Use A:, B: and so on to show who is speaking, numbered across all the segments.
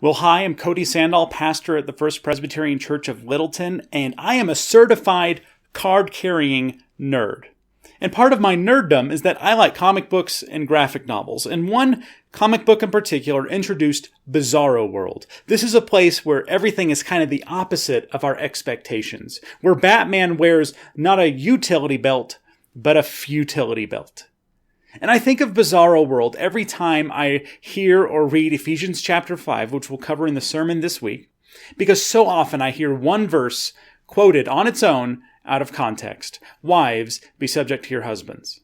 A: Well, hi, I'm Cody Sandall, pastor at the First Presbyterian Church of Littleton, and I am a certified card-carrying nerd. And part of my nerddom is that I like comic books and graphic novels, and one comic book in particular introduced Bizarro World. This is a place where everything is kind of the opposite of our expectations, where Batman wears not a utility belt, but a futility belt. And I think of Bizarro World every time I hear or read Ephesians chapter 5, which we'll cover in the sermon this week, because so often I hear one verse quoted on its own out of context. Wives, be subject to your husbands.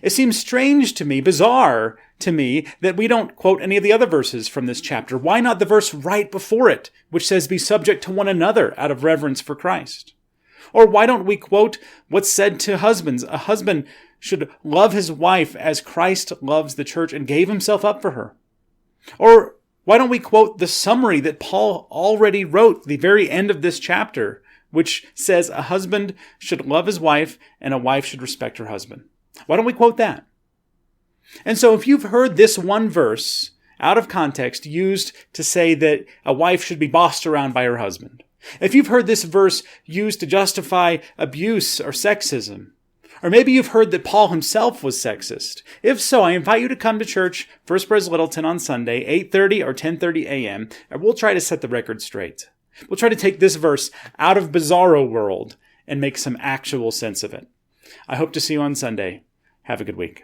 A: It seems strange to me, bizarre to me, that we don't quote any of the other verses from this chapter. Why not the verse right before it, which says be subject to one another out of reverence for Christ? Or why don't we quote what's said to husbands? A husband should love his wife as Christ loves the church and gave himself up for her. Or why don't we quote the summary that Paul already wrote, the very end of this chapter, which says a husband should love his wife and a wife should respect her husband? Why don't we quote that? And so if you've heard this one verse out of context used to say that a wife should be bossed around by her husband, if you've heard this verse used to justify abuse or sexism, or maybe you've heard that Paul himself was sexist. If so, I invite you to come to church, First Pres Littleton on Sunday, 8:30 or 10:30 a.m., and we'll try to set the record straight. We'll try to take this verse out of Bizarro World and make some actual sense of it. I hope to see you on Sunday. Have a good week.